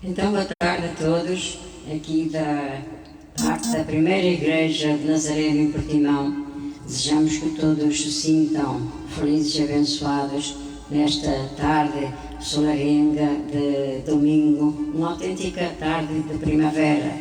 Então, boa tarde a todos, aqui da parte da primeira igreja de Nazaré em Portimão. Desejamos que todos se sintam felizes e abençoados nesta tarde solarenga de domingo, uma autêntica tarde de primavera,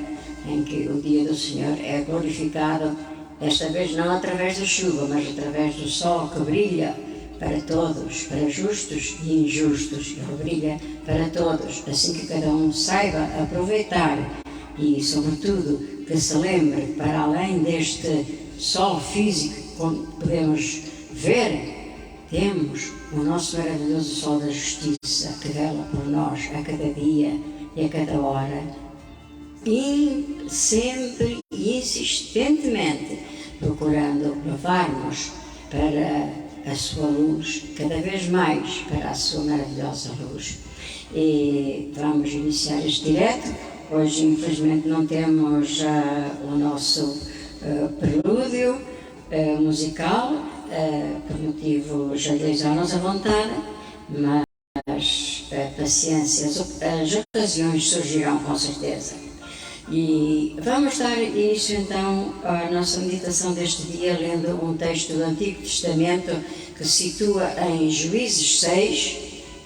em que o dia do Senhor é glorificado, esta vez não através da chuva, mas através do sol que brilha para todos, para justos e injustos. Ele brilha para todos, assim que cada um saiba aproveitar e, sobretudo, que se lembre, para além deste sol físico, como podemos ver, temos o nosso maravilhoso sol da justiça que vela por nós a cada dia e a cada hora, e sempre e insistentemente procurando levar-nos para a sua luz, cada vez mais para a sua maravilhosa luz. E vamos iniciar este direto. Hoje, infelizmente, não temos o nosso prelúdio musical, por motivos alheios à nossa vontade, mas paciência, as ocasiões surgirão com certeza. E vamos dar início então à nossa meditação deste dia, lendo um texto do Antigo Testamento que se situa em Juízes 6,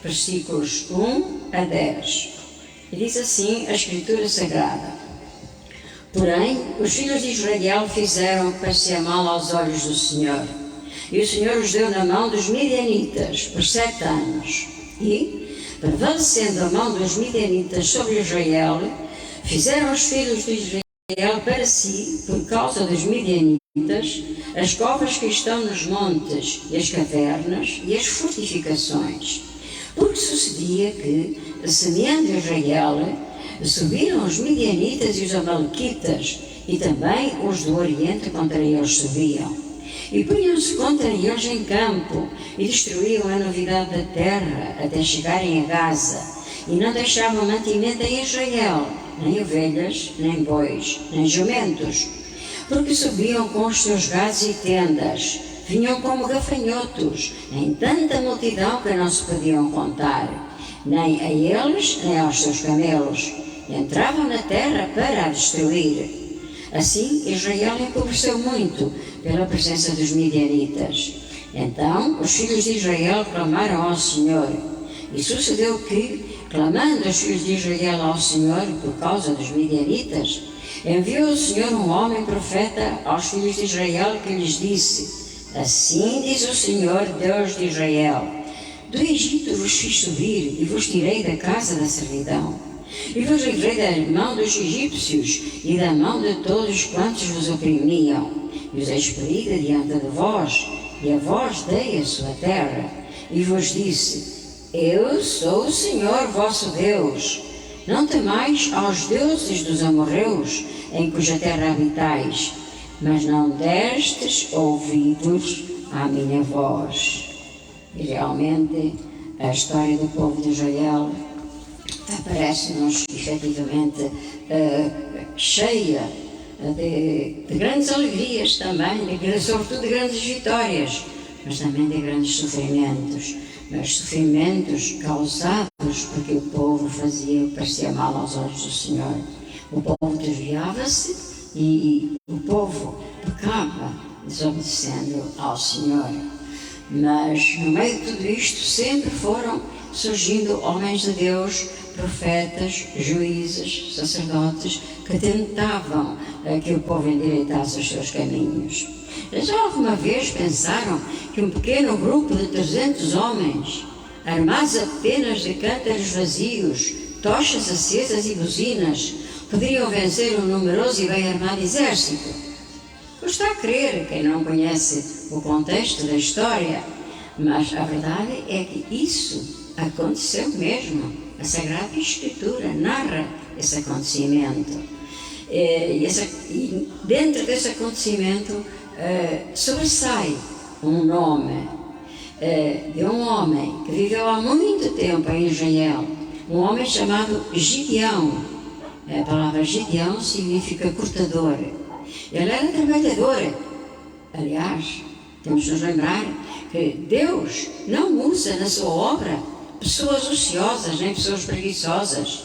versículos 1 a 10. E diz assim a Escritura Sagrada: Porém, os filhos de Israel fizeram o que parecia mal aos olhos do Senhor, e o Senhor os deu na mão dos midianitas por 7 anos. E, prevalecendo a mão dos midianitas sobre Israel, fizeram os filhos de Israel para si, por causa dos midianitas, as covas que estão nos montes, e as cavernas, e as fortificações. Porque sucedia que, semeando Israel, subiram os midianitas e os amalequitas, e também os do Oriente contra eles subiam. E punham-se contra eles em campo, e destruíam a novidade da terra, até chegarem a Gaza, e não deixavam mantimento em Israel, nem ovelhas, nem bois, nem jumentos, porque subiam com os seus gados e tendas, vinham como gafanhotos, em tanta multidão que não se podiam contar, nem a eles, nem aos seus camelos, entravam na terra para a destruir. Assim Israel empobreceu muito pela presença dos midianitas. Então os filhos de Israel clamaram ao Senhor, e sucedeu que, clamando os filhos de Israel ao Senhor por causa dos midianitas, enviou o Senhor um homem profeta aos filhos de Israel que lhes disse: Assim diz o Senhor, Deus de Israel: Do Egito vos fiz subir e vos tirei da casa da servidão, e vos livrei da mão dos egípcios e da mão de todos quantos vos oprimiam, e os expeli de diante de vós, e a vós dei a sua terra, e vos disse: Eu sou o Senhor vosso Deus. Não temais aos deuses dos amorreus, em cuja terra habitais, mas não destes ouvidos à minha voz. E realmente a história do povo de Israel aparece-nos efetivamente cheia de grandes alegrias também, sobretudo de grandes vitórias, mas também de grandes sofrimentos. Mas sofrimentos causados porque o povo fazia o que parecia mal aos olhos do Senhor. O povo desviava-se e o povo pecava, desobedecendo ao Senhor. Mas no meio de tudo isto sempre foram surgindo homens de Deus, profetas, juízes, sacerdotes, que tentavam que o povo endireitasse os seus caminhos. Já alguma vez pensaram que um pequeno grupo de 300 homens, armados apenas de cântaros vazios, tochas acesas e buzinas, poderiam vencer um numeroso e bem armado exército? Custa a crer quem não conhece o contexto da história, mas a verdade é que isso aconteceu mesmo. A Sagrada Escritura narra esse acontecimento. E dentro desse acontecimento sobressai um nome de um homem que viveu há muito tempo em Israel, um homem chamado Gideão. A palavra Gideão significa cortador. Ele era trabalhador. Aliás, temos de nos lembrar que Deus não usa na sua obra pessoas ociosas nem pessoas preguiçosas.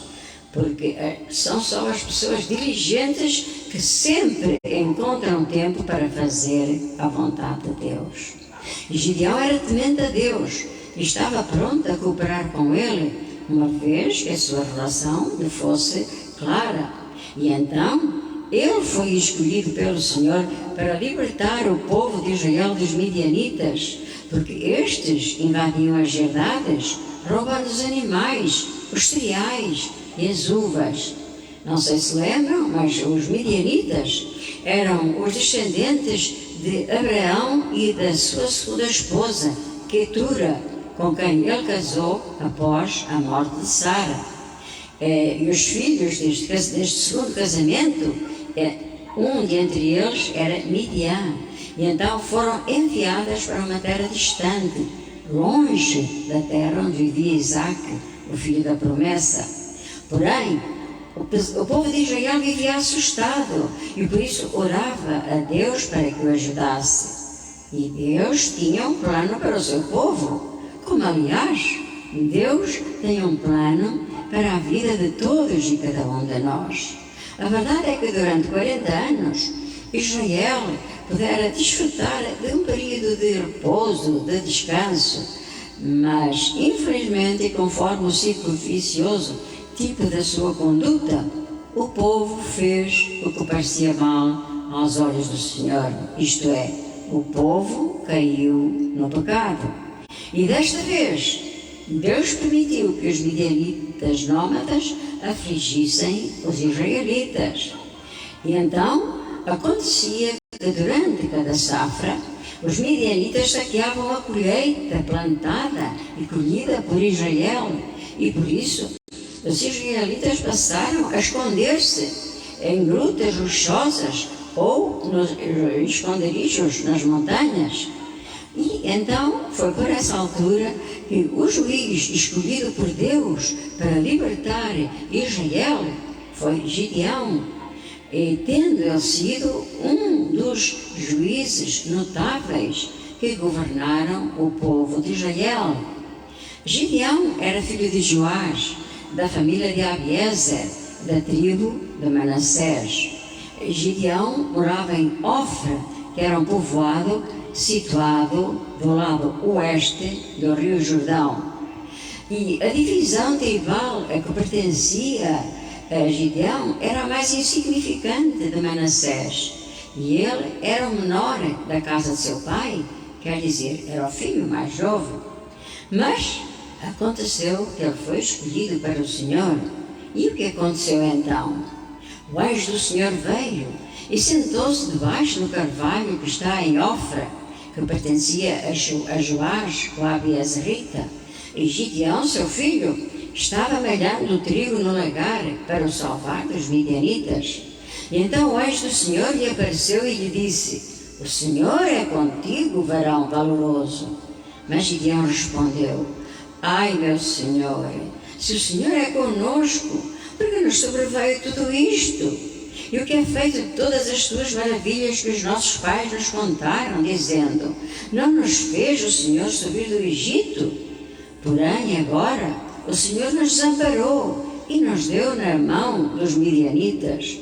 porque são só as pessoas diligentes que sempre encontram tempo para fazer a vontade de Deus. E Gideão era temente a Deus e estava pronto a cooperar com ele, uma vez que a sua relação lhe fosse clara. E então ele foi escolhido pelo Senhor para libertar o povo de Israel dos midianitas, porque estes invadiam as herdades, roubando os animais, os cereais e as uvas. Não sei se lembram, mas os midianitas eram os descendentes de Abraão e da sua segunda esposa, Quetura, com quem ele casou após a morte de Sara. E os filhos deste segundo casamento, um dentre eles era Midian, e então foram enviadas para uma terra distante, longe da terra onde vivia Isaac, o filho da promessa. Porém, o povo de Israel vivia assustado e por isso orava a Deus para que o ajudasse. E Deus tinha um plano para o seu povo, como aliás Deus tem um plano para a vida de todos e cada um de nós. A verdade é que durante 40 anos Israel pudera desfrutar de um período de repouso, de descanso, mas infelizmente, e conforme o ciclo vicioso tipo da sua conduta, o povo fez o que parecia mal aos olhos do Senhor, isto é, o povo caiu no pecado. E desta vez, Deus permitiu que os midianitas nómadas afligissem os israelitas. E então, acontecia que durante cada safra, os midianitas saqueavam a colheita plantada e colhida por Israel, e por isso os israelitas passaram a esconder-se em grutas rochosas ou nos esconderijos nas montanhas. E então foi por essa altura que o juiz escolhido por Deus para libertar Israel foi Gideão, e tendo ele sido um dos juízes notáveis que governaram o povo de Israel. Gideão era filho de Joás, da família de Abiezer, da tribo de Manassés. Gideão morava em Ofra, que era um povoado situado do lado oeste do rio Jordão. E a divisão tribal a que pertencia a Gideão era a mais insignificante de Manassés. E ele era o menor da casa de seu pai, quer dizer, era o filho mais jovem. Mas aconteceu que ele foi escolhido para o Senhor. E o que aconteceu então? O anjo do Senhor veio e sentou-se debaixo do carvalho que está em Ofra, que pertencia a Joás, o Abiezerita. E Gideão, seu filho, estava malhando o trigo no lagar para o salvar dos midianitas. E então o anjo do Senhor lhe apareceu e lhe disse: "O Senhor é contigo, varão valoroso." Mas Gideão respondeu: "Ai, meu Senhor, se o Senhor é conosco, por que nos sobreveio tudo isto? E o que é feito de todas as tuas maravilhas que os nossos pais nos contaram, dizendo: não nos fez o Senhor subir do Egito? Porém, agora o Senhor nos desamparou e nos deu na mão dos midianitas."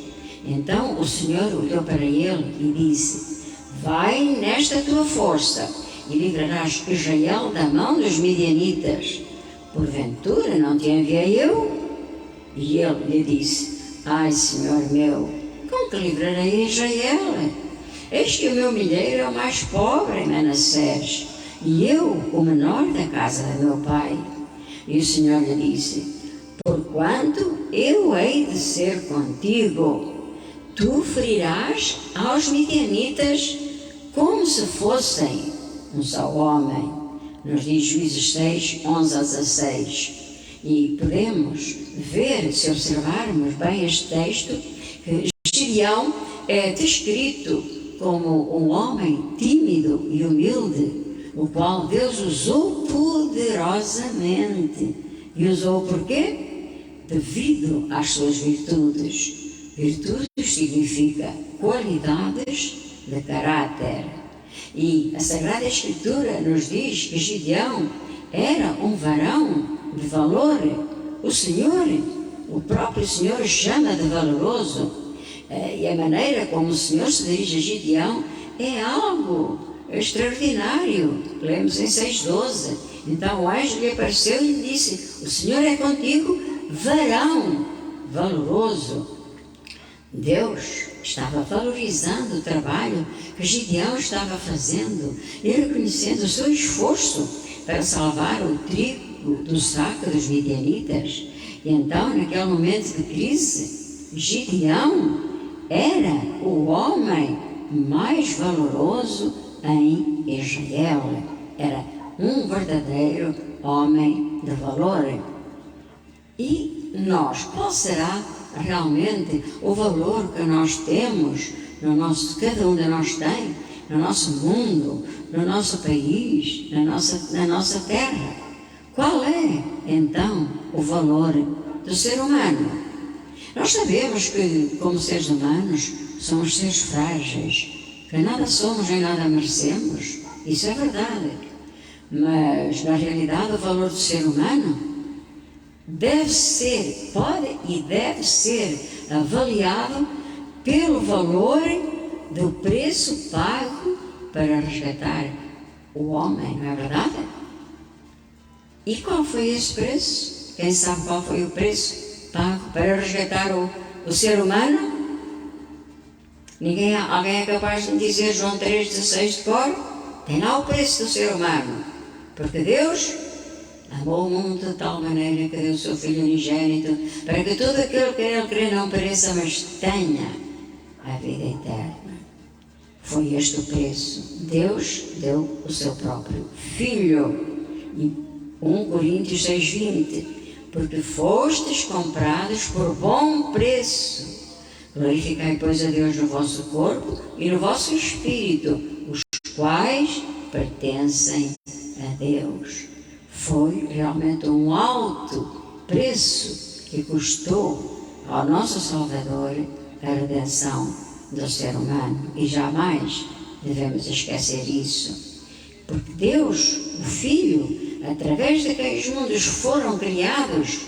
Então o Senhor olhou para ele e disse: "Vai nesta tua força e livrarás Israel da mão dos midianitas. Porventura não te enviei eu?" E ele lhe disse: "Ai, Senhor meu, como que livrarei Israel? Eis que o meu milheiro é o mais pobre em Manassés, e eu o menor da casa de meu pai." E o Senhor lhe disse: "Porquanto eu hei de ser contigo, tu ferirás aos midianitas como se fossem um só homem." Nos diz Juízes 6, 11 a 16. E podemos ver, se observarmos bem este texto, que Gideão é descrito como um homem tímido e humilde, o qual Deus usou poderosamente. E usou por quê? Devido às suas virtudes. Virtudes significa qualidades de caráter. E a Sagrada Escritura nos diz que Gideão era um varão de valor. O Senhor o próprio Senhor chama de valoroso, e a maneira como o Senhor se dirige a Gideão é algo extraordinário. Lemos em 6:12. Então o anjo lhe apareceu e lhe disse: o Senhor é contigo, varão valoroso. Deus estava valorizando o trabalho que Gideão estava fazendo e reconhecendo o seu esforço para salvar o trigo do saco dos midianitas. E então, naquele momento de crise, Gideão era o homem mais valoroso em Israel. Era um verdadeiro homem de valor. E nós, qual será realmente o valor que nós temos cada um de nós tem, no nosso mundo, no nosso país, na nossa terra? Qual é, então, o valor do ser humano? Nós sabemos que, como seres humanos, somos seres frágeis, que nada somos nem nada merecemos. Isso é verdade. Mas, na realidade, o valor do ser humano pode e deve ser avaliado pelo valor do preço pago para resgatar o homem, não é verdade? E qual foi esse preço? Quem sabe qual foi o preço pago para resgatar o ser humano? Alguém é capaz de me dizer João 3,16 de cor? Tem lá o preço do ser humano. Porque Deus amou o mundo de tal maneira que deu o seu Filho unigênito, para que todo aquele que nele crê não pereça, mas tenha a vida eterna. Foi este o preço. Deus deu o seu próprio Filho. E 1 Coríntios 6,20: porque fostes comprados por bom preço. Glorificai, pois, a Deus no vosso corpo e no vosso espírito, os quais pertencem a Deus. Foi realmente um alto preço que custou ao nosso Salvador a redenção do ser humano. E jamais devemos esquecer isso. Porque Deus, o Filho, através de quem os mundos foram criados,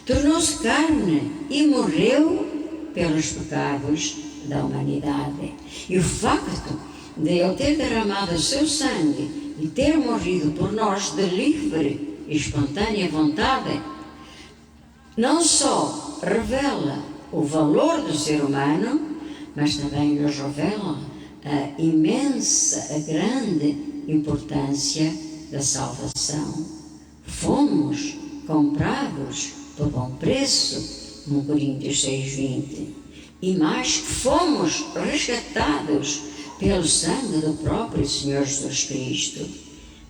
tornou-se carne e morreu pelos pecados da humanidade. E o facto de Ele ter derramado o seu sangue e ter morrido por nós de livre e espontânea vontade, não só revela o valor do ser humano, mas também nos revela a imensa, a grande importância da salvação. Fomos comprados por bom preço, 1 Coríntios 6,20. E mais que fomos resgatados pelo sangue do próprio Senhor Jesus Cristo.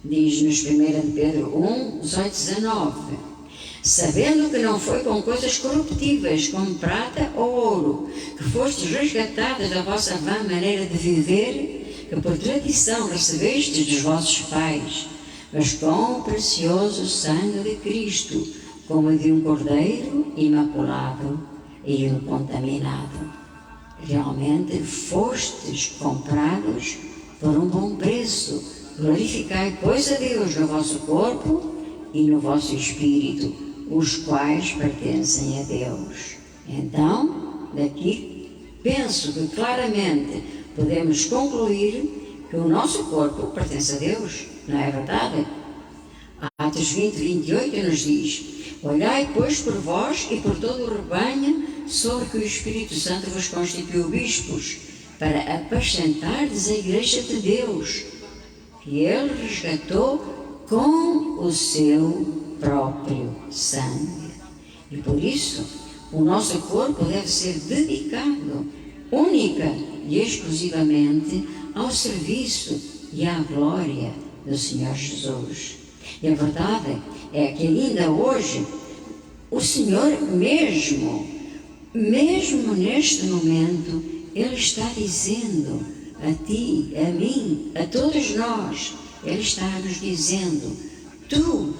Diz-nos 1 Pedro 1, 18, 19: sabendo que não foi com coisas corruptíveis, como prata ou ouro, que fostes resgatados da vossa vã maneira de viver, que por tradição recebestes dos vossos pais, mas com o precioso sangue de Cristo, como de um cordeiro imaculado e incontaminado. Realmente fostes comprados por um bom preço. Glorificai, pois, a Deus no vosso corpo e no vosso espírito, os quais pertencem a Deus. Então, daqui penso que claramente podemos concluir que o nosso corpo pertence a Deus, não é verdade? Atos 20, 28 nos diz: olhai, pois, por vós e por todo o rebanho sobre que o Espírito Santo vos constituiu bispos, para apacentardes a igreja de Deus, que Ele resgatou com o seu próprio sangue. E por isso, o nosso corpo deve ser dedicado única e exclusivamente ao serviço e à glória do Senhor Jesus. E a verdade é que ainda hoje o Senhor mesmo neste momento, Ele está dizendo a ti, a mim, a todos nós, Ele está nos dizendo: tu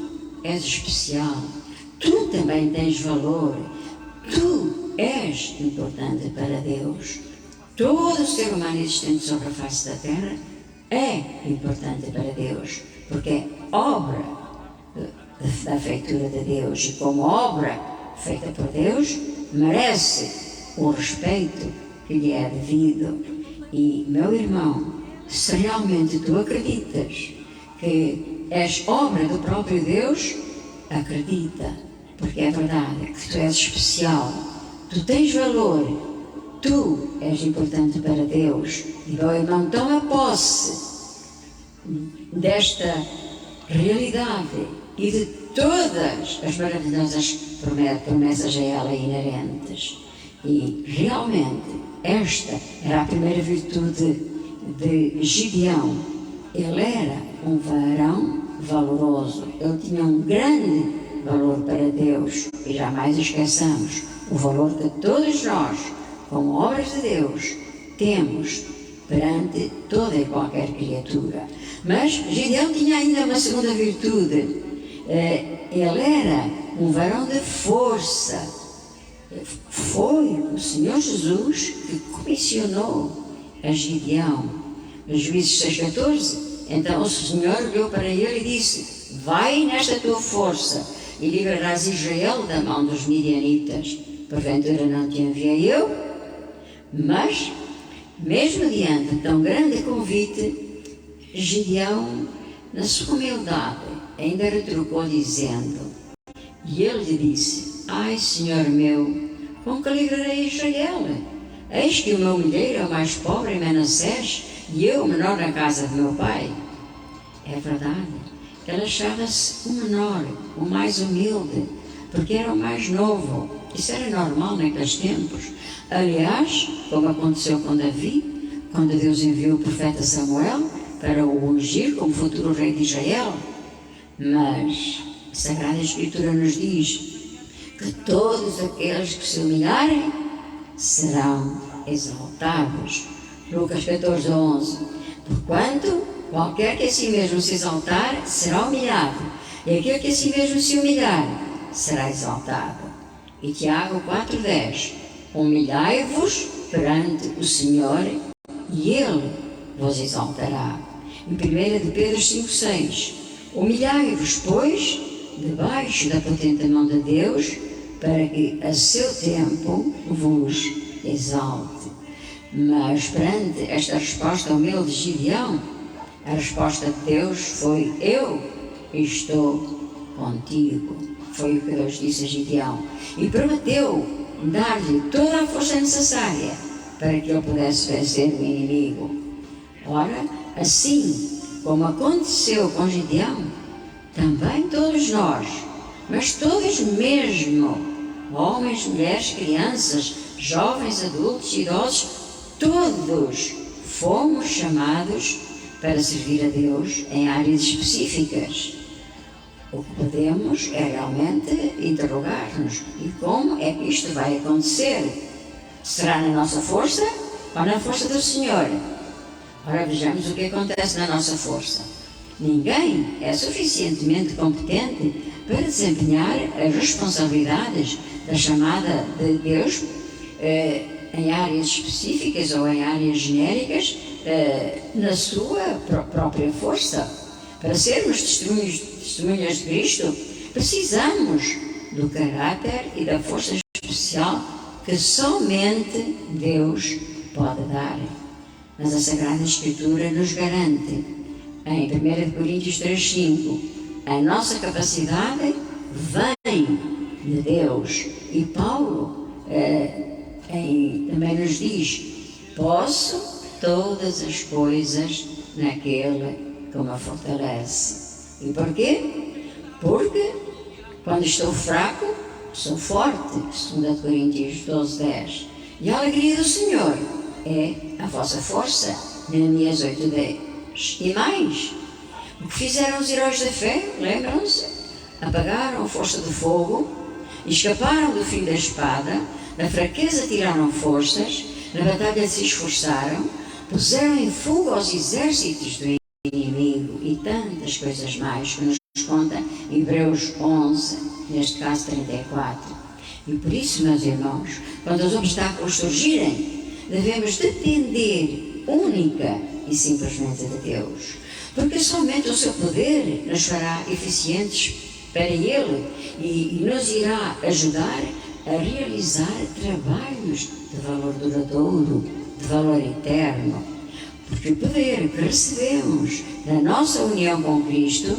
és especial, tu também tens valor, tu és importante para Deus. Todo ser humano existente sobre a face da terra é importante para Deus, porque é obra da feitura de Deus, e como obra feita por Deus, merece o respeito que lhe é devido. E, meu irmão, se realmente tu acreditas que és obra do próprio Deus, acredita, porque é verdade que tu és especial, tu tens valor, tu és importante para Deus. E, meu irmão, toma posse desta realidade e de todas as maravilhosas promessas a ela inerentes. E realmente esta era a primeira virtude de Gideão. Ele era um varão valoroso, ele tinha um grande valor para Deus, e jamais esqueçamos o valor que todos nós, como obras de Deus, temos perante toda e qualquer criatura. Mas Gideão tinha ainda uma segunda virtude. Ele era um varão de força. Foi o Senhor Jesus que comissionou a Gideão. Juízes 6,14. Então o Senhor olhou para ele e disse: vai nesta tua força e livrarás Israel da mão dos midianitas. Porventura não te enviei eu? Mas, mesmo diante de tão grande convite, Gideão, na sua humildade, ainda retrucou dizendo, e ele lhe disse: ai, Senhor meu, com que livrarei Israel? Eis que o meu milheiro é o mais pobre em Manassés, e eu o menor na casa de meu pai. É verdade, ele achava-se o menor, o mais humilde, porque era o mais novo. Isso era normal naqueles tempos. Aliás, como aconteceu com Davi, quando Deus enviou o profeta Samuel para o ungir como futuro rei de Israel. Mas a Sagrada Escritura nos diz que todos aqueles que se humilharem serão exaltados. Lucas 14:11. Porquanto qualquer que a si mesmo se exaltar será humilhado, e aquele que a si mesmo se humilhar será exaltado. E Tiago 4:10. Humilhai-vos perante o Senhor, e Ele vos exaltará. Em 1 de Pedro 5:6. Humilhai-vos, pois, debaixo da potente mão de Deus, para que a seu tempo vos exalte. Mas perante esta resposta humilde de Gideão, a resposta de Deus foi: eu estou contigo. Foi o que Deus disse a Gideão. E prometeu dar-lhe toda a força necessária para que ele pudesse vencer o inimigo. Ora, assim como aconteceu com Gideão, também todos nós, mas todos mesmo, homens, mulheres, crianças, jovens, adultos, idosos, todos fomos chamados para servir a Deus em áreas específicas. O que podemos é realmente interrogar-nos: e como é que isto vai acontecer? Será na nossa força ou na força do Senhor? Ora, vejamos o que acontece na nossa força. Ninguém é suficientemente competente para desempenhar as responsabilidades da chamada de Deus em áreas específicas ou em áreas genéricas na sua própria força. Para sermos testemunhas de Cristo, precisamos do caráter e da força especial que somente Deus pode dar. Mas a Sagrada Escritura nos garante, em 1 Coríntios 3:5, a nossa capacidade vem de Deus. E Paulo também nos diz: posso todas as coisas naquele que me fortalece. E porquê? Porque quando estou fraco, sou forte. 2 Coríntios 12:10. E a alegria do Senhor é a vossa força. Neemias 8:10. E mais, o que fizeram os heróis da fé, lembram-se? Apagaram a força do fogo, escaparam do fim da espada, da fraqueza tiraram forças, na batalha se esforçaram, puseram em fuga os exércitos do inimigo e tantas coisas mais que nos conta Hebreus 11, neste caso 34. E por isso, meus irmãos, quando os obstáculos surgirem, devemos depender única e simplesmente de Deus, porque somente o seu poder nos fará eficientes para Ele e nos irá ajudar a realizar trabalhos de valor duradouro, de valor eterno. Porque o poder que recebemos da nossa união com Cristo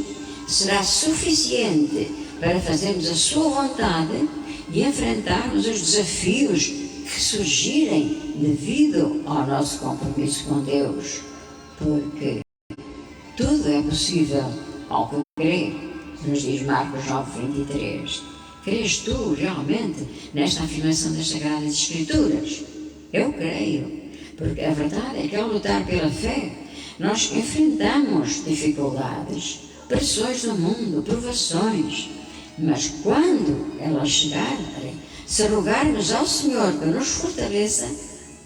será suficiente para fazermos a sua vontade e enfrentarmos os desafios que surgirem devido ao nosso compromisso com Deus. Porque tudo é possível ao que crê, nos diz Marcos 9:23. Crês tu realmente nesta afirmação das Sagradas Escrituras? Eu creio, porque a verdade é que ao lutar pela fé, nós enfrentamos dificuldades, pressões do mundo, provações, mas quando elas chegarem, se rogarmos ao Senhor que nos fortaleça,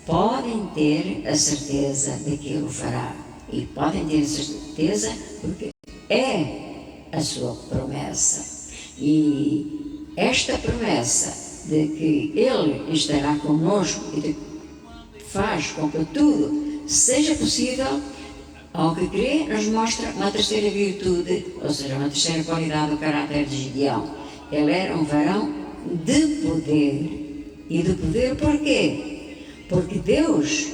podem ter a certeza de que Ele o fará. E podem ter a certeza porque é a sua promessa. E esta promessa de que Ele estará conosco e de faz com que tudo seja possível, ao que crê, nos mostra uma terceira virtude, ou seja, uma terceira qualidade do caráter de Gideão. Ele era um varão de poder. E de poder porquê? Porque Deus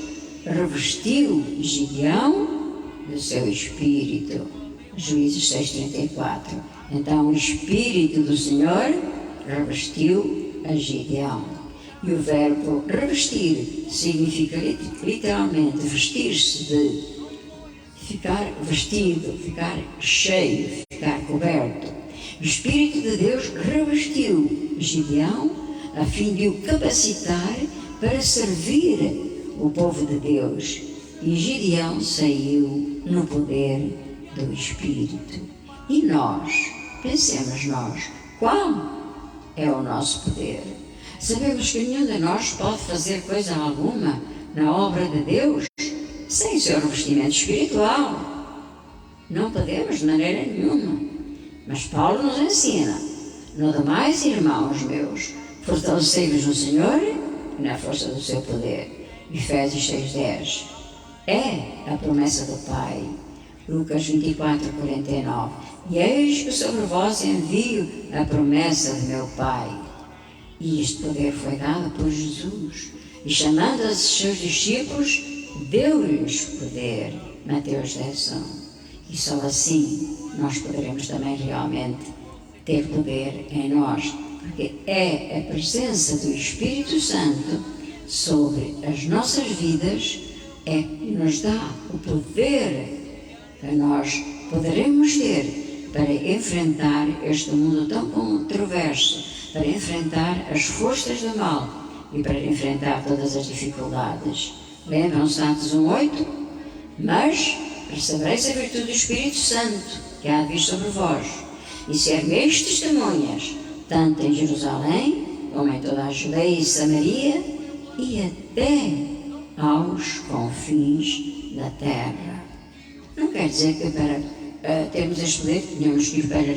revestiu Gideão do seu espírito. Juízes 6:34. Então o espírito do Senhor revestiu a Gideão. E o verbo revestir significa literalmente vestir-se, de ficar vestido, ficar cheio, ficar coberto. O Espírito de Deus revestiu Gideão a fim de o capacitar para servir o povo de Deus. E Gideão saiu no poder do Espírito. E nós, pensemos nós, qual é o nosso poder? Sabemos que nenhum de nós pode fazer coisa alguma na obra de Deus sem o seu revestimento espiritual. Não podemos de maneira nenhuma. Mas Paulo nos ensina: no demais, irmãos meus, fortalecei-vos no Senhor e na força do seu poder. Efésios 6:10. É a promessa do Pai. Lucas 24:49. E eis que sobre vós envio a promessa de meu Pai. E este poder foi dado por Jesus. E chamando os seus discípulos, deu-lhes poder. Mateus 10:1. E só assim nós poderemos também realmente ter poder em nós. Porque é a presença do Espírito Santo sobre as nossas vidas é que nos dá o poder que nós poderemos ter para enfrentar este mundo tão controverso, para enfrentar as forças do mal e para enfrentar todas as dificuldades. Lembram-se de Atos 1:8? Mas recebereis a virtude do Espírito Santo, que há de vir sobre vós, e ser-me-eis testemunhas, tanto em Jerusalém, como em toda a Judeia e Samaria, e até aos confins da terra. Não quer dizer que para termos este poder tínhamos que ir para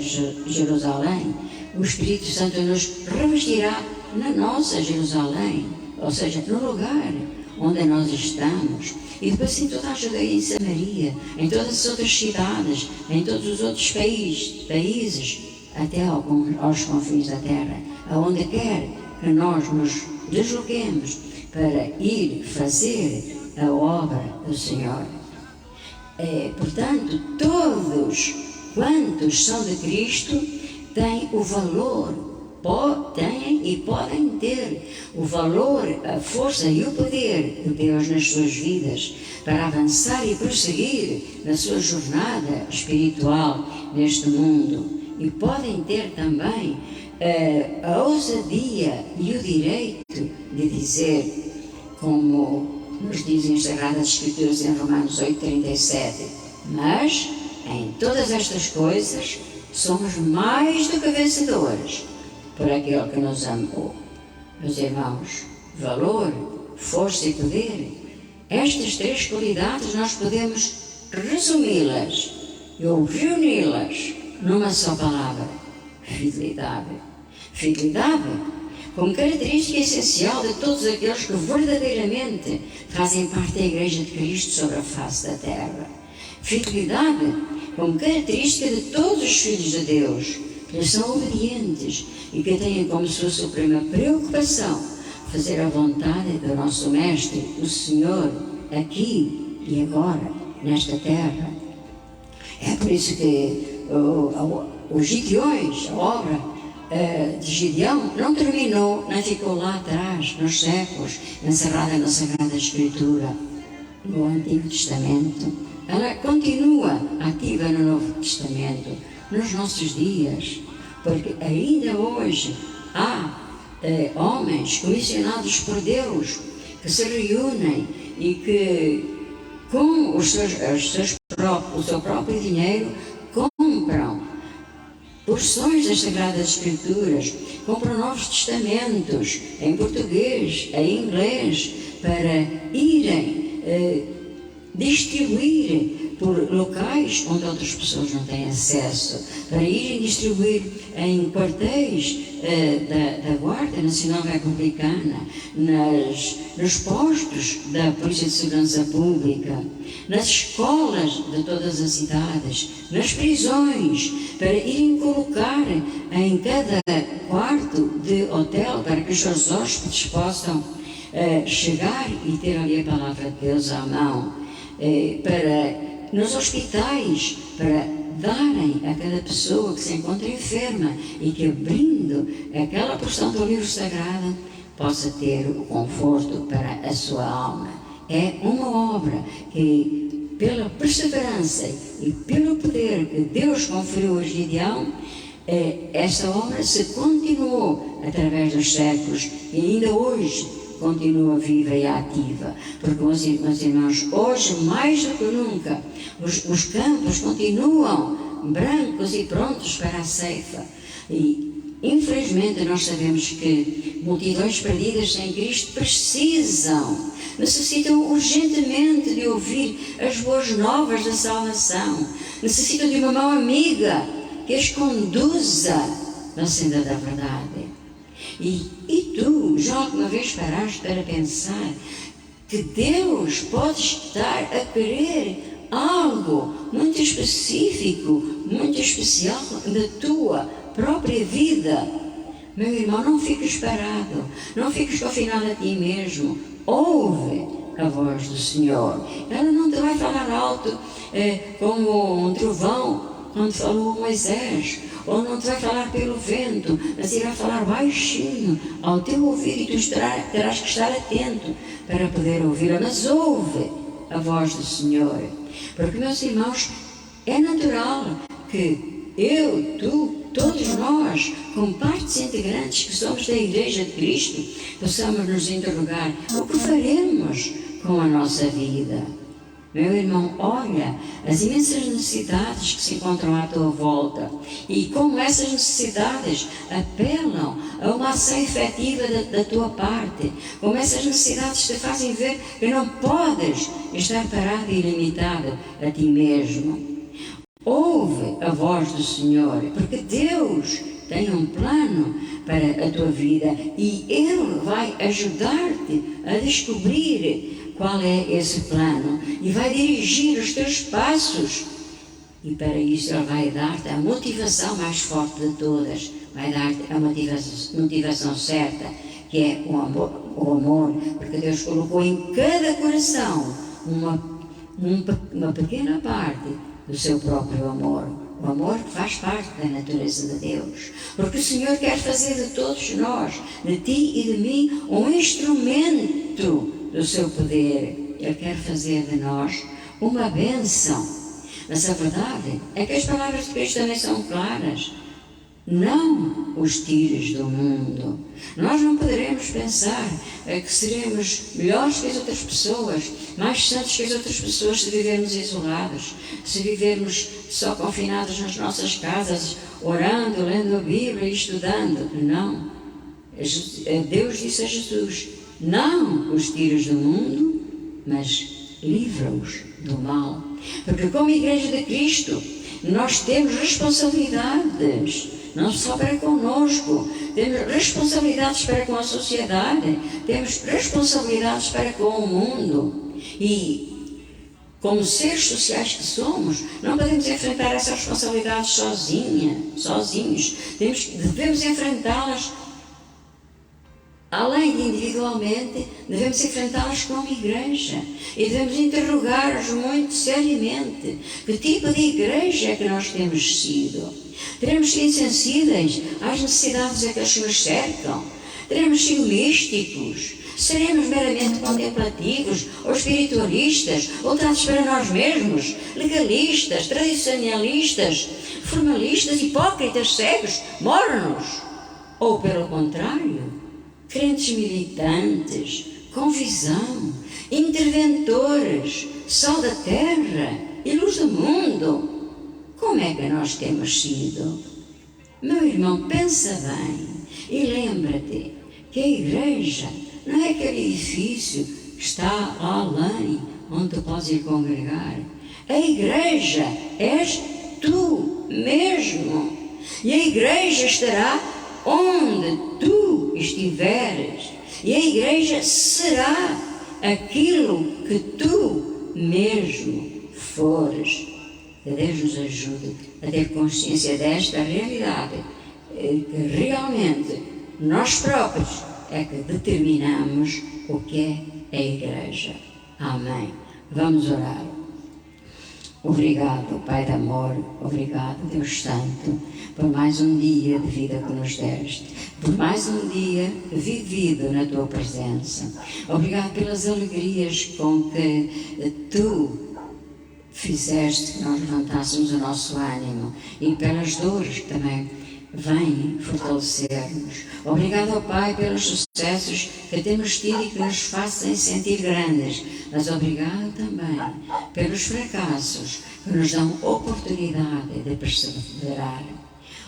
Jerusalém. O Espírito Santo nos revestirá na nossa Jerusalém, ou seja, no lugar onde nós estamos, e depois em toda a Judeia e Samaria, em todas as outras cidades, em todos os outros países, até aos confins da terra, aonde quer que nós nos desloquemos para ir fazer a obra do Senhor. Portanto, todos quantos são de Cristo têm o valor, têm e podem ter o valor, a força e o poder de Deus nas suas vidas para avançar e prosseguir na sua jornada espiritual neste mundo. E podem ter também a ousadia e o direito de dizer, como nos dizem as Sagradas Escrituras em Romanos 8:37, mas em todas estas coisas somos mais do que vencedores por aquele que nos amou. Meus irmãos, valor, força e poder, estas três qualidades nós podemos resumi-las ou reuni-las numa só palavra: fidelidade. Fidelidade como característica essencial de todos aqueles que verdadeiramente fazem parte da Igreja de Cristo sobre a face da terra. Fidelidade como característica de todos os filhos de Deus, que lhes são obedientes e que têm como sua suprema preocupação fazer a vontade do nosso Mestre, o Senhor, aqui e agora, nesta terra. É por isso que os Gideões, a obra de Gideão, não terminou, não ficou lá atrás, nos séculos, encerrada na Sagrada Escritura, no Antigo Testamento. Ela continua ativa no Novo Testamento, nos nossos dias, porque ainda hoje há homens comissionados por Deus que se reúnem e que com o seu próprio dinheiro compram porções das Sagradas Escrituras, compram Novos Testamentos em português, em inglês, para irem distribuir por locais onde outras pessoas não têm acesso, para irem distribuir em quartéis da Guarda Nacional Republicana, nos postos da Polícia de Segurança Pública, nas escolas de todas as cidades, nas prisões, para irem colocar em cada quarto de hotel para que os seus hóspedes possam chegar e ter ali a palavra de Deus à mão, nos hospitais, para darem a cada pessoa que se encontra enferma e que, abrindo aquela porção do livro sagrado, possa ter o conforto para a sua alma. É uma obra que, pela perseverança e pelo poder que Deus conferiu a Gideão, esta obra se continuou através dos séculos e ainda hoje continua viva e ativa, porque, meus irmãos, hoje mais do que nunca os campos continuam brancos e prontos para a ceifa, e infelizmente nós sabemos que multidões perdidas sem Cristo necessitam urgentemente de ouvir as boas novas da salvação, necessitam de uma mão amiga que as conduza na senda da verdade. E tu já alguma vez paraste para pensar que Deus pode estar a querer algo muito específico, muito especial da tua própria vida? Meu irmão, não fiques parado, não fiques confinado a ti mesmo. Ouve a voz do Senhor. Ela não te vai falar alto como um trovão quando falou Moisés, ou não te vai falar pelo vento, mas irá falar baixinho ao teu ouvido, e tu terás que estar atento para poder ouvi-la. Mas ouve a voz do Senhor, porque, meus irmãos, é natural que eu, tu, todos nós, como partes integrantes que somos da Igreja de Cristo, possamos nos interrogar: o que faremos com a nossa vida? Meu irmão, olha as imensas necessidades que se encontram à tua volta e como essas necessidades apelam a uma ação efetiva da tua parte, como essas necessidades te fazem ver que não podes estar parado e limitado a ti mesmo. Ouve a voz do Senhor, porque Deus tem um plano para a tua vida e Ele vai ajudar-te a descobrir qual é esse plano e vai dirigir os teus passos. E para isso Ele vai dar-te a motivação mais forte de todas, vai dar-te a motivação certa, que é o amor, porque Deus colocou em cada coração uma pequena parte do seu próprio amor. O amor que faz parte da natureza de Deus. Porque o Senhor quer fazer de todos nós, de ti e de mim, um instrumento do seu poder. Ele quer fazer de nós uma bênção. Mas a verdade é que as palavras de Cristo também são claras. Não os tires do mundo. Nós não poderemos pensar que seremos melhores que as outras pessoas, mais santos que as outras pessoas, se vivermos isolados, se vivermos só confinados nas nossas casas, orando, lendo a Bíblia e estudando. Não. Deus disse a Jesus: não os tires do mundo, mas livra-os do mal. Porque como Igreja de Cristo, nós temos responsabilidades, não só para conosco, temos responsabilidades para com a sociedade, temos responsabilidades para com o mundo. E como seres sociais que somos, não podemos enfrentar essas responsabilidades sozinhos. Devemos enfrentá-las, além de individualmente, devemos enfrentá-las como igreja. E devemos interrogar-nos muito seriamente que tipo de igreja é que nós temos sido. Teremos sido insensíveis às necessidades daqueles que nos cercam? Teremos sido místicos? Seremos meramente contemplativos ou espiritualistas, voltados para nós mesmos, legalistas, tradicionalistas, formalistas, hipócritas, cegos, mornos? Ou, pelo contrário, crentes militantes, com visão, interventores, sal da terra e luz do mundo? Como é que nós temos sido? Meu irmão, pensa bem e lembra-te que a igreja não é aquele edifício que está lá além, onde tu podes ir congregar. A igreja és tu mesmo. E a igreja estará onde tu estiveres. E a igreja será aquilo que tu mesmo fores. Que Deus nos ajude a ter consciência desta realidade, que realmente nós próprios é que determinamos o que é a igreja. Amém. Vamos orar. Obrigado, Pai de amor, obrigado, Deus Santo, por mais um dia de vida que nos deste, por mais um dia vivido na Tua presença. Obrigado pelas alegrias com que Tu fizeste que nós levantássemos o nosso ânimo e pelas dores que também vêm fortalecer-nos. Obrigado ao Pai pelos sucessos que temos tido e que nos fazem sentir grandes, mas obrigado também pelos fracassos que nos dão oportunidade de perseverar.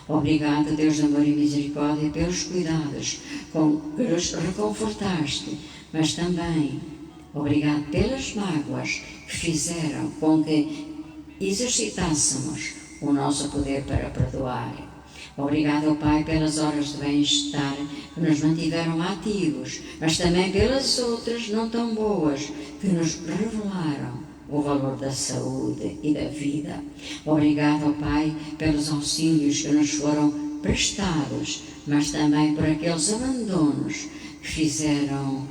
Obrigado, Deus de amor e misericórdia, pelos cuidados com que nos reconfortaste, mas também obrigado pelas mágoas que fizeram com que exercitássemos o nosso poder para perdoar. Obrigado, Pai, pelas horas de bem-estar que nos mantiveram ativos, mas também pelas outras não tão boas que nos revelaram o valor da saúde e da vida. Obrigado, Pai, pelos auxílios que nos foram prestados, mas também por aqueles abandonos que fizeram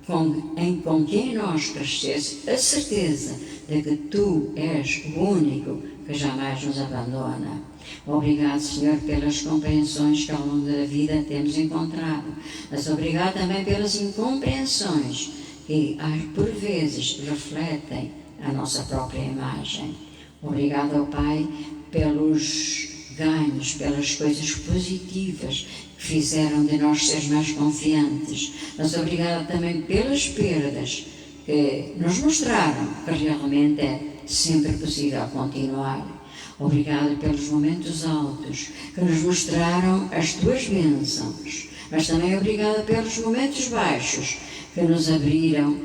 com que em nós crescesse a certeza de que Tu és o único que jamais nos abandona. Obrigado, Senhor, pelas compreensões que ao longo da vida temos encontrado, mas obrigado também pelas incompreensões que, por vezes, refletem a nossa própria imagem. Obrigado ao Pai pelos ganhos, pelas coisas positivas que fizeram de nós seres mais confiantes, mas obrigado também pelas perdas que nos mostraram que realmente é sempre possível continuar. Obrigado pelos momentos altos que nos mostraram as Tuas bênçãos, mas também obrigado pelos momentos baixos que nos abriram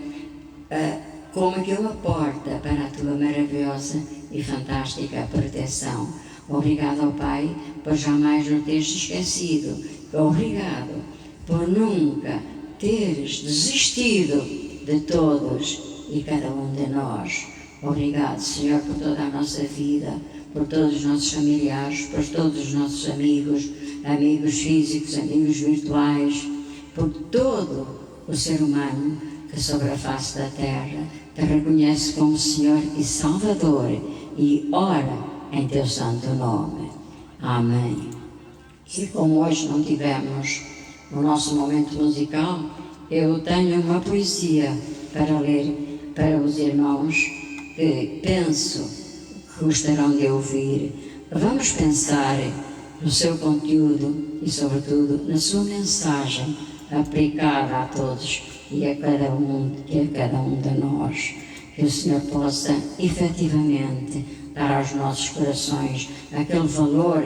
como aquela porta para a Tua maravilhosa e fantástica proteção. Obrigado ao Pai por jamais não teres esquecido. Obrigado por nunca teres desistido de todos e cada um de nós. Obrigado, Senhor, por toda a nossa vida, por todos os nossos familiares, por todos os nossos amigos físicos, amigos virtuais, por todo o ser humano que sobre a face da terra Te reconhece como Senhor e Salvador e ora em Teu santo nome. Amém. E como hoje não tivemos o nosso momento musical, eu tenho uma poesia para ler para os irmãos que penso que gostarão de ouvir. Vamos pensar no seu conteúdo e, sobretudo, na sua mensagem aplicada a todos e a cada um de nós. Que o Senhor possa efetivamente dar aos nossos corações aquele valor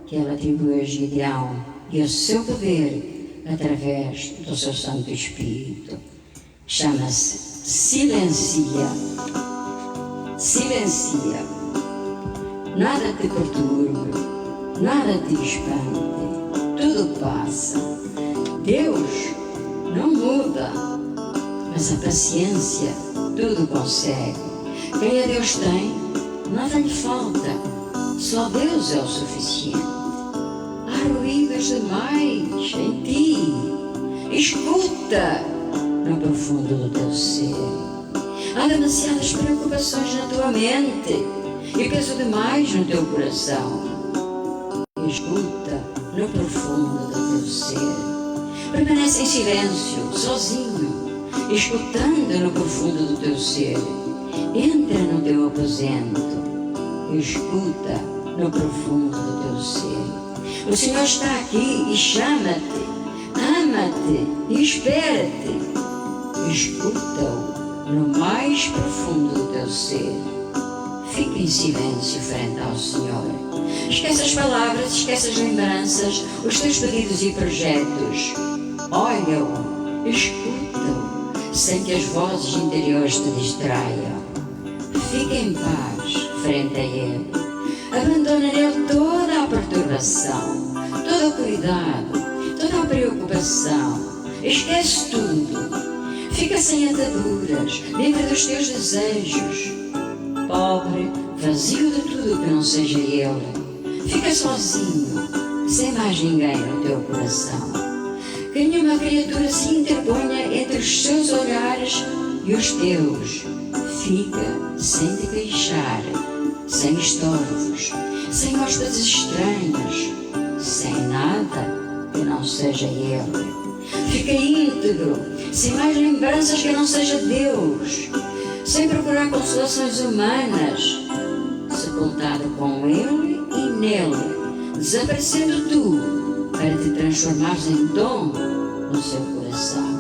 que Ele atribuiu a Gideão e o seu poder através do seu Santo Espírito. Chama-se Silencia. Silencia. Nada te perturbe, nada te espante, tudo passa. Deus não muda, mas a paciência tudo consegue. Quem a Deus tem, nada lhe falta. Só Deus é o suficiente. Há ruídos demais em ti. Escuta no profundo do teu ser. Há demasiadas preocupações na tua mente e peso demais no teu coração. Escuta no profundo do teu ser. Permanece em silêncio, sozinho, escutando no profundo do teu ser. Entra no teu aposento. Escuta no profundo do teu ser. O Senhor está aqui e chama-te, ama-te e espera-te. Escuta-o no mais profundo do teu ser. Fica em silêncio frente ao Senhor. Esquece as palavras, esquece as lembranças, os teus pedidos e projetos. Olha-o, escuta-o, sem que as vozes interiores te distraiam. Fica em paz frente a Ele. Abandona nele toda a perturbação, todo o cuidado, toda a preocupação. Esquece tudo. Fica sem ataduras, livre dos teus desejos. Pobre, vazio de tudo que não seja Ele. Fica sozinho, sem mais ninguém no teu coração. Que nenhuma criatura se interponha entre os seus olhares e os teus. Fica sem te queixar, sem estorvos, sem hóspedes estranhos, sem nada que não seja Ele. Fica íntegro, sem mais lembranças que não seja Deus, sem procurar consolações humanas, sepultado com Ele e nele, desaparecendo tu para te transformares em dom no seu coração.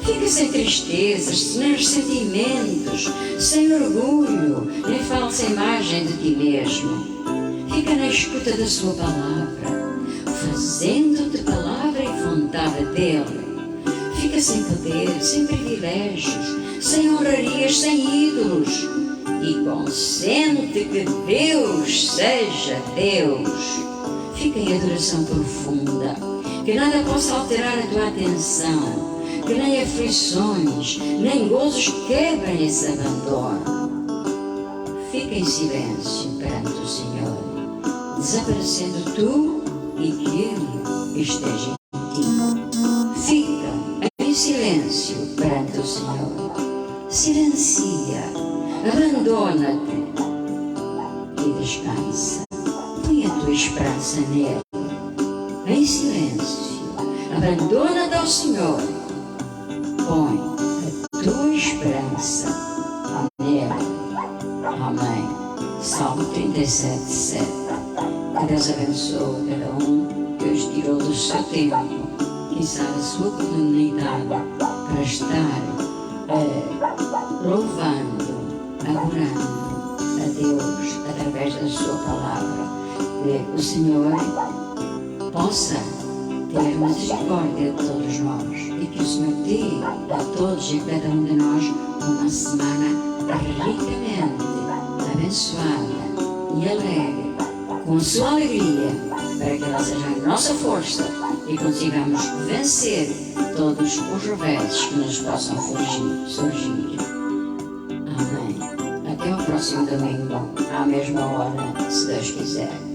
Fica sem tristezas, nem ressentimentos, sem orgulho, nem falsa imagem de ti mesmo. Fica na escuta da sua palavra, fazendo-te palavra e vontade dele. Fica sem poder, sem privilégios, sem honrarias, sem ídolos. E consente que Deus seja Deus. Fica em adoração profunda, que nada possa alterar a tua atenção, que nem aflições, nem gozos quebrem esse abandono. Fica em silêncio perante o Senhor, desaparecendo tu e que Ele esteja em ti. Fica em silêncio perante o Senhor. Silencia, abandona-te e descansa. Põe a tua esperança nele. Em silêncio, abandona-te ao Senhor. Põe a tua esperança nele. Amém. Salmo 37:7. Que Deus abençoe cada um que os tirou do seu tempo, quizá da sua comunidade, para estar louvando, adorando a Deus através da sua palavra. Que o Senhor possa ter misericórdia de todos nós e que o Senhor dê a todos e a cada um de nós uma semana ricamente abençoada e alegre, com a sua alegria, para que ela seja a nossa força e consigamos vencer todos os reveses que nos possam surgir. Amém. Até o próximo domingo, à mesma hora, se Deus quiser.